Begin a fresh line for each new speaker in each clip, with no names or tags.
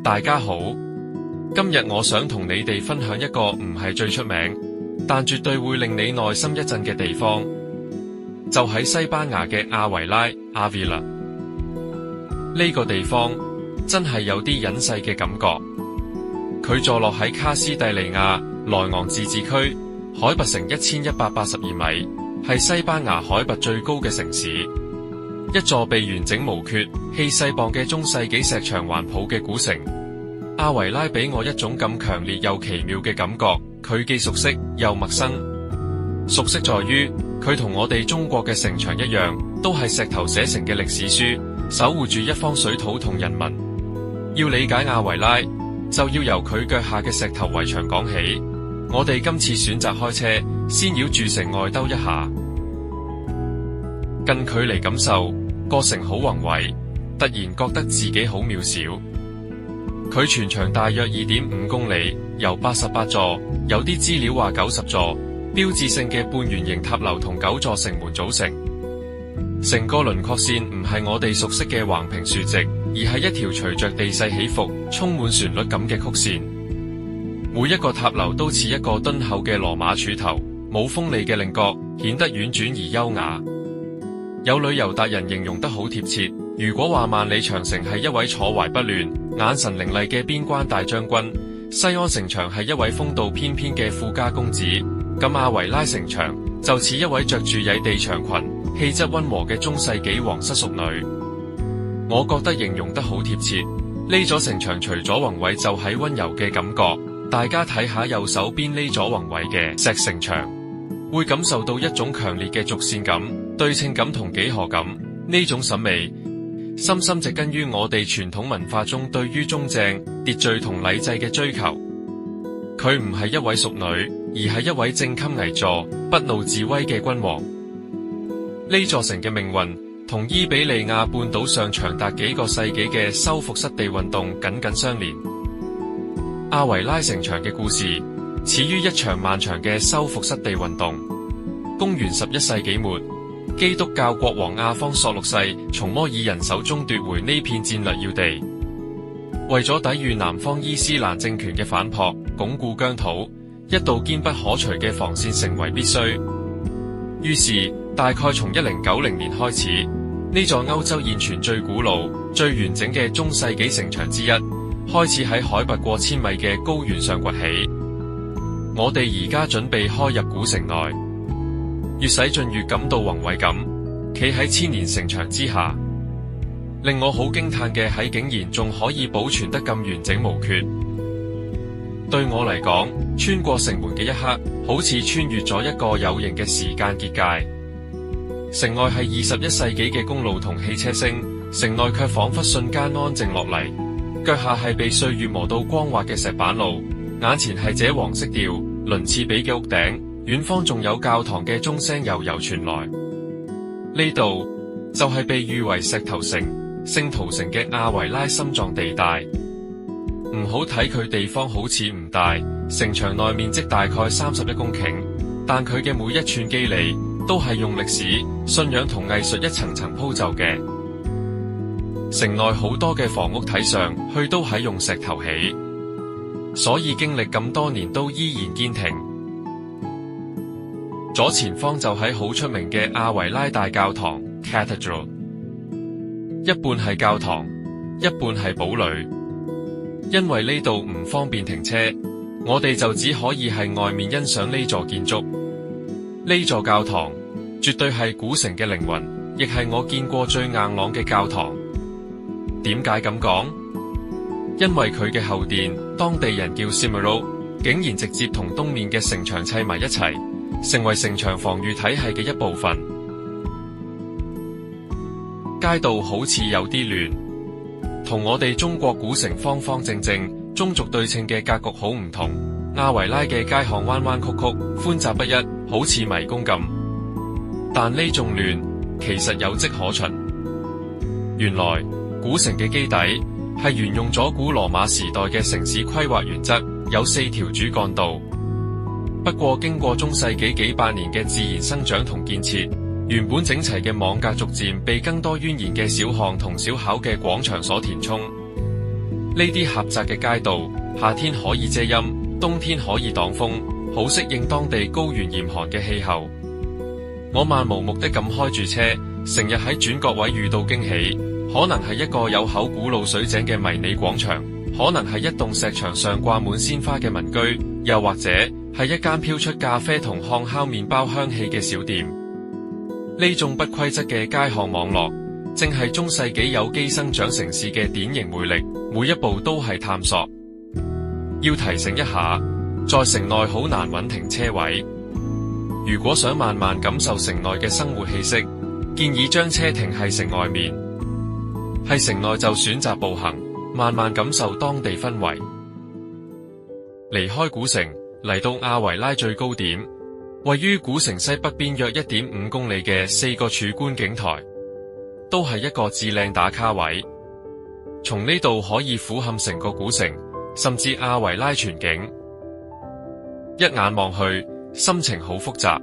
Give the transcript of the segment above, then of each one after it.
大家好，今日我想同你哋分享一個唔係最出名，但絕對會令你內心一震嘅地方，就喺西班牙嘅亞維拉 Avila。呢個地方真係有啲隱世嘅感覺。佢坐落喺卡斯蒂利亞萊昂自治區，海拔成1182米，係西班牙海拔最高嘅城市。一座被完整無缺、氣勢磅嘅中世紀石牆環抱嘅古城。阿維拉俾我一種咁強烈又奇妙嘅感覺，佢既熟悉又陌生。熟悉在於佢同我哋中國嘅城牆一樣，都係石頭寫成嘅歷史書，守護住一方水土同人民。要理解阿維拉，就要由佢腳下嘅石頭圍牆講起。我哋今次選擇開車，先繞住城外兜一下。近距離感受個城好宏偉，突然覺得自己好渺小。佢全長大約2.5公里，由88座，有啲資料話90座，標誌性嘅半圓形塔樓同9座城門組成。成個輪廓線唔係我哋熟悉嘅橫平豎直，而係一條隨着地勢起伏、充滿旋律感嘅曲線。每一個塔樓都似一個敦厚嘅羅馬柱頭，冇鋒利嘅稜角，顯得婉轉而優雅。有旅遊達人形容得好貼切，如果話萬里長城係一位坐懷不亂、眼神凌厲嘅邊關大將軍，西安城牆係一位風度翩翩嘅富家公子，咁阿維拉城牆就似一位着住曳地長裙、氣質溫和嘅中世紀皇室淑女。我覺得形容得好貼切。呢座城牆除咗宏偉就係溫柔嘅感覺。大家睇下右手邊呢座宏偉嘅石城牆，會感受到一種強烈嘅軸線感、對稱感同幾何感。呢種審美深深植根於我哋傳統文化中對於中正、秩序同禮制嘅追求。佢唔係一位淑女，而係一位正襟危坐、不怒自威嘅君王。呢座城嘅命運同伊比利亞半島上長達幾個世紀嘅收復失地運動緊緊相連。阿維拉城牆嘅故事始於一場漫長嘅收復失地運動。公元11世紀末，基督教國王阿方索六世從摩爾人手中奪回呢片戰略要地，為咗抵禦南方伊斯蘭政權嘅反撲，鞏固疆土，一道堅不可除嘅防線成為必須。於是大概從1090年開始，呢座歐洲現存最古老、最完整嘅中世紀城牆之一，開始喺海拔過千米嘅高原上崛起。我哋而家準備開入古城內，越使進越感到宏偉感。企喺千年城牆之下，令我好驚嘆嘅係竟然仲可以保存得咁完整無缺。對我嚟講，穿過城門嘅一刻，好似穿越咗一個有形嘅時間結界。城外係21世紀嘅公路同汽車聲，城內卻仿佛瞬間安靜落嚟。腳下係被歲月磨到光滑嘅石板路，眼前係這黃色調、鱗次比嘅屋頂，遠方仲有教堂嘅鐘聲悠悠傳來。呢度就係被譽為石頭城、聖徒城嘅阿維拉心臟地帶。唔好睇佢地方好似唔大，城牆內面積大概31公頃，但佢嘅每一寸肌理都係用歷史、信仰同藝術一層層鋪就嘅。城內好多嘅房屋睇上去都係用石頭起，所以經歷咁多年都依然堅挺。左前方就係好出名嘅阿維拉大教堂 Cathedral， 一半係教堂，一半係堡壘。因為呢度唔方便停車，我哋就只可以喺外面欣賞呢座建築。呢座教堂絕對係古城嘅靈魂，亦係我見過最硬朗嘅教堂。點解咁講？因為佢嘅後殿，當地人叫 Cimero， 竟然直接同東面嘅城牆砌埋一齊，成為城牆防禦體系嘅一部分。街道好似有啲亂，同我哋中國古城方方正正、中軸對稱嘅格局好唔同。阿維拉嘅街巷彎彎曲曲、寬窄不一，好似迷宮咁。但呢種亂其實有跡可循。原來古城嘅基底係沿用咗古羅馬時代嘅城市規劃原則，有4條主幹道。不過經過中世紀幾百年嘅自然生長同建設，原本整齊嘅網格逐漸被更多蜿蜒嘅小巷同小巧嘅廣場所填充。呢呢啲狹窄嘅街道，夏天可以遮陰，冬天可以擋風，好適應當地高原嚴寒嘅氣候。我漫無目的咁開住車，成日喺轉角位遇到驚喜，可能係一個有口古老水井嘅迷你廣場，可能係一棟石牆上掛滿鮮花嘅民居，又或者係一間飄出咖啡同烘烤麵包香氣嘅小店。呢種不規則嘅街巷網絡，正係中世紀有機生長城市嘅典型魅力，每一步都係探索。要提醒一下，在城內好難揾停車位，如果想慢慢感受城內嘅生活氣息，建議將車停喺城外面。喺城內就選擇步行，慢慢感受當地氛圍。離開古城，嚟到亞維拉最高點，位於古城西北邊約 1.5 公里嘅4個柱觀景台，都係一個至靚打卡位。從呢度可以俯瞰成個古城，甚至亞維拉全景。一眼望去，心情好複雜。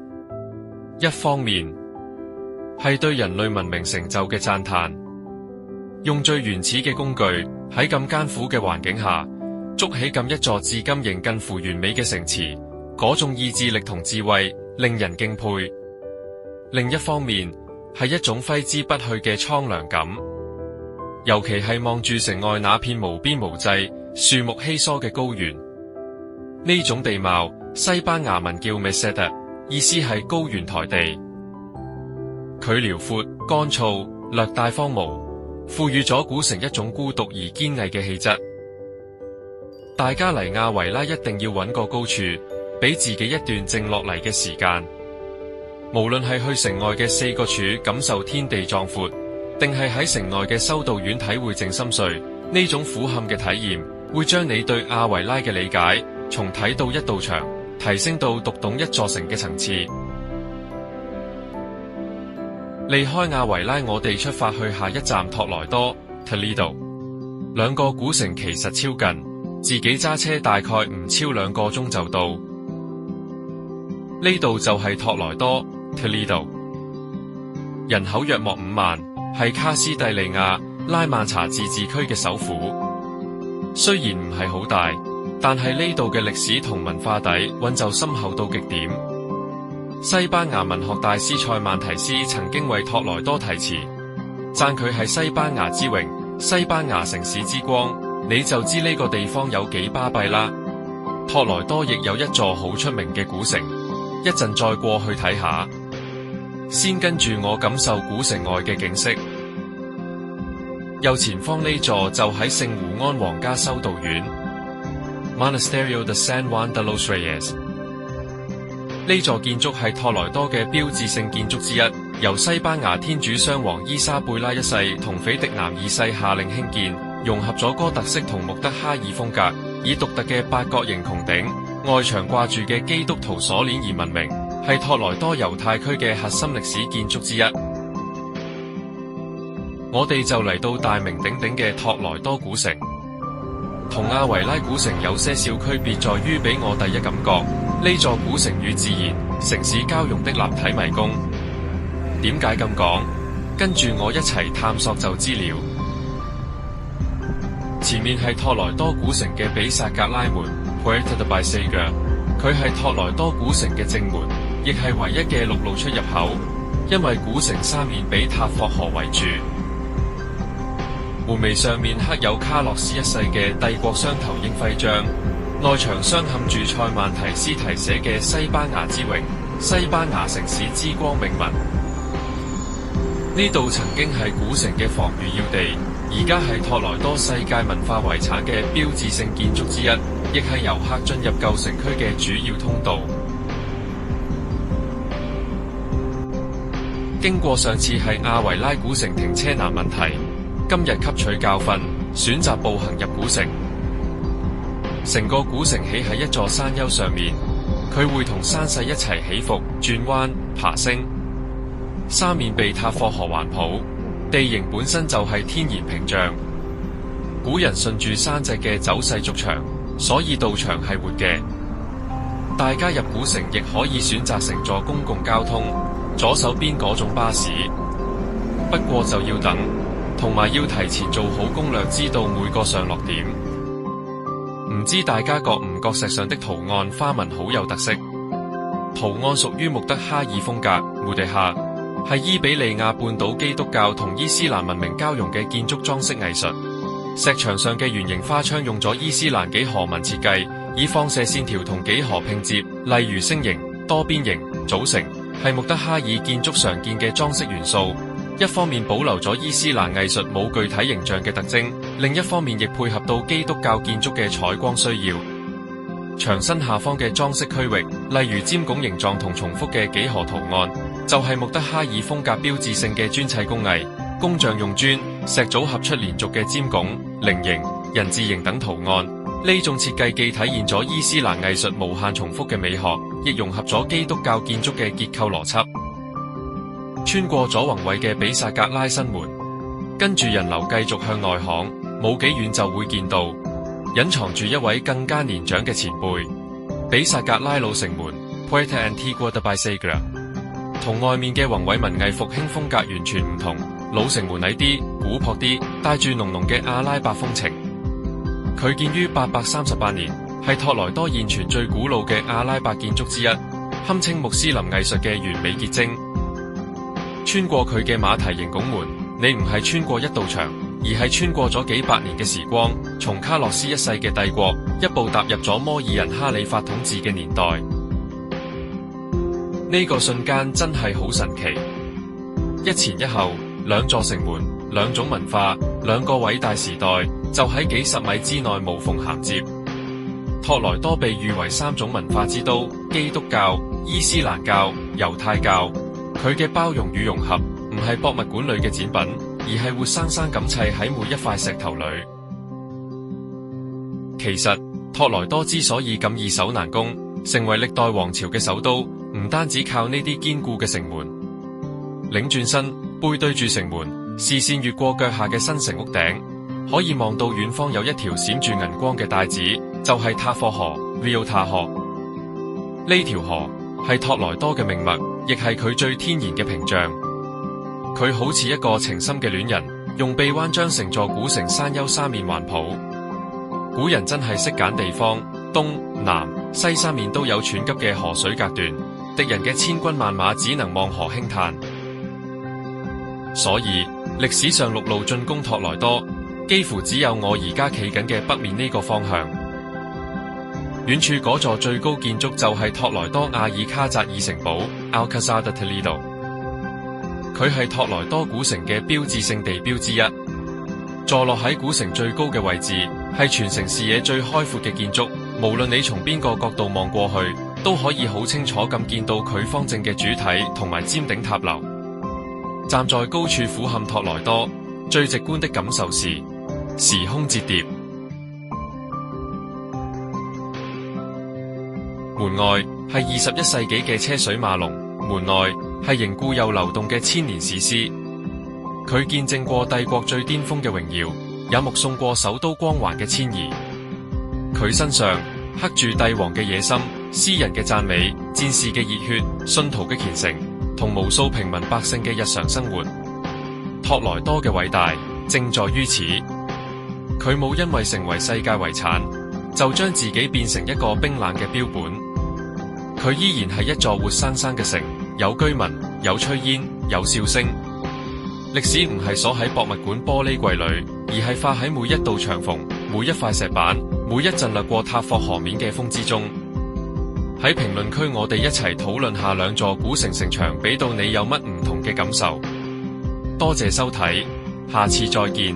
一方面係對人類文明成就嘅讚嘆，用最原始嘅工具喺咁艱苦嘅環境下，築起咁一座至今仍近乎完美嘅城池，嗰種意志力同智慧令人敬佩。另一方面係一種揮之不去嘅蒼涼感，尤其係望住城外那片無邊無際、樹木稀疏嘅高原。呢種地貌，西班牙文叫 Meseta， 意思係高原台地。佢遼闊、乾燥、略帶荒蕪，賦予咗古城一種孤獨而堅毅嘅氣質。大家嚟亞維拉一定要揾個高處，俾自己一段靜落嚟嘅時間。無論係去城外嘅4個柱感受天地壯闊，定係喺城內嘅修道院體會靜心髓，呢種俯瞰嘅體驗，會將你對亞維拉嘅理解，從睇到一道牆，提升到讀懂一座城嘅層次。離開亞維拉，我哋出發去下一站托萊多 Toledo。兩個古城其實超近，自己揸車大概唔超2個鐘就到。呢度就係托萊多 Toledo， 人口約莫5萬，係卡斯蒂利亞拉曼查自治區嘅首府。雖然唔係好大，但係呢度嘅歷史同文化底蘊就深厚到極點。西班牙文學大師塞萬提斯曾經為托萊多題詞，讚佢係西班牙之榮，西班牙城市之光，你就知呢個地方有幾巴閉啦。托萊多亦有一座好出名嘅古城，一陣再過去睇下。先跟住我感受古城外嘅景色。右前方呢座就喺聖胡安皇家修道院 Monasterio de San Juan de los Reyes。 呢座建築係托萊多嘅標誌性建築之一，由西班牙天主雙王伊莎貝拉一世同斐迪南二世下令興建，融合咗哥特式同穆德哈爾風格，以獨特嘅八角形穹頂、外牆掛住嘅基督徒鎖鏈而聞名，係托萊多猶太區嘅核心歷史建築之一。我哋就嚟到大名鼎鼎嘅托萊多古城，同亞維拉古城有些少區別，在於俾我第一感覺，呢座古城與自然、城市交融的立體迷宮。點解咁講？跟住我一齊探索就知了。前面係托萊多古城嘅比薩格拉門 Puerta de Baysegra， 佢係托萊多古城嘅正門，亦係唯一嘅陸路出入口，因為古城三面俾塔霍河圍住。門楣上面刻有卡洛斯一世嘅帝國雙頭鷹徽章，內牆鑲嵌住塞萬提斯題寫嘅西班牙之榮、西班牙城市之光銘文。呢度曾經係古城嘅防禦要地，而家係托萊多世界文化遺產嘅標誌性建築之一，亦係遊客進入舊城區嘅主要通道。經過上次係亞維拉古城停車難問題，今日吸取教訓，選擇步行入古城。成個古城起喺一座山丘上面，佢會同山勢一齊起伏、轉彎、爬升。三面被塔霍河環抱，地形本身就係天然屏障。古人順住山脊嘅走勢築牆，所以道牆係活嘅。大家入古城亦可以選擇乘坐公共交通，左手邊嗰種巴士。不過就要等，同埋要提前做好攻略，知道每個上落點。唔知大家覺唔覺石上的圖案花紋好有特色？圖案屬於穆德哈爾風格，穆迪哈係伊比利亞半島基督教同伊斯蘭文明交融嘅建築裝飾藝術。石牆上嘅圓形花窗用咗伊斯蘭幾何紋設計，以放射線條同幾何拼接，例如星形、多邊形組成，係穆德哈爾建築常見嘅裝飾元素。一方面保留咗伊斯蘭藝術冇具體形象嘅特徵，另一方面亦配合到基督教建築嘅採光需要。牆身下方嘅裝飾區域，例如尖拱形狀同重複嘅幾何圖案，就係穆德哈爾風格標誌性嘅磚砌工藝。工匠用磚石組合出連續嘅尖拱、菱形、人字形等圖案，呢種設計既體現咗伊斯蘭藝術無限重複嘅美學，亦融合咗基督教建築嘅結構邏輯。穿過咗宏偉嘅比薩格拉新門，跟住人流繼續向外行，冇幾遠就會見到隱藏住一位更加年長嘅前輩——比薩格拉老城門 （Puerta Antigua de Bisagra）。同外面嘅宏偉文藝復興風格完全唔同，老城門矮啲、古樸啲，帶住濃濃嘅阿拉伯風情。佢建於838年，係托萊多現存最古老嘅阿拉伯建築之一，堪稱穆斯林藝術嘅完美結晶。穿過佢嘅馬蹄形拱門，你唔係穿過一道牆，而係穿過咗幾百年嘅時光，從卡洛斯一世嘅帝國一步踏入咗摩爾人哈里發統治嘅年代。呢個瞬間真係好神奇，一前一後，兩座城門，兩種文化，兩個偉大時代，就喺幾十米之內無縫銜接。托萊多被譽為三種文化之都：基督教、伊斯蘭教、猶太教。佢嘅包容與融合唔係博物館裏嘅展品，而係活生生咁砌喺每一塊石頭裏。其實托萊多之所以咁易守難攻，成為歷代王朝嘅首都，唔單止靠呢啲堅固嘅城門。擰轉身，背對住城門，視線越過腳下嘅新城屋頂，可以望到遠方有一條閃住銀光嘅帶子，就係塔霍河 Rio Tajo。呢條河係托萊多嘅命脈，亦係佢最天然嘅屏障。佢好似一個情深嘅戀人，用臂彎將成座古城山丘三面環抱。古人真係識揀地方，東南西三面都有湍急嘅河水隔斷，敵人嘅千軍萬馬只能望河輕嘆。所以歷史上陸路進攻托萊多，幾乎只有我而家企緊嘅北面呢個方向。遠處嗰座最高建築就係托萊多阿爾卡扎爾城堡 Alcázar de Toledo， 佢係托萊多古城嘅標誌性地標之一。坐落喺古城最高嘅位置，係全城視野最開闊嘅建築，無論你從邊個角度望過去，都可以好清楚咁見到佢方正嘅主體同埋尖頂塔樓。站在高處俯瞰托萊多，最直觀的感受是時空折疊。門外係21世紀嘅車水馬龍，門內係凝固又流動嘅千年史詩。佢見證過帝國最巔峰嘅榮耀，也目送過首都光環嘅遷移。佢身上刻住帝王嘅野心、詩人嘅讚美、戰士嘅熱血、信徒嘅虔誠，同無數平民百姓嘅日常生活。托萊多嘅偉大正在於此，佢冇因為成為世界遺產就將自己變成一個冰冷嘅標本。佢依然係一座活生生嘅城，有居民，有炊煙，有笑聲。歷史唔係鎖喺博物館玻璃櫃裏，而係化喺每一道牆縫、每一塊石板、每一陣掠過塔霍河面嘅風之中。喺評論區，我哋一齊討論下兩座古城城牆俾到你有乜唔同嘅感受。多謝收睇，下次再見。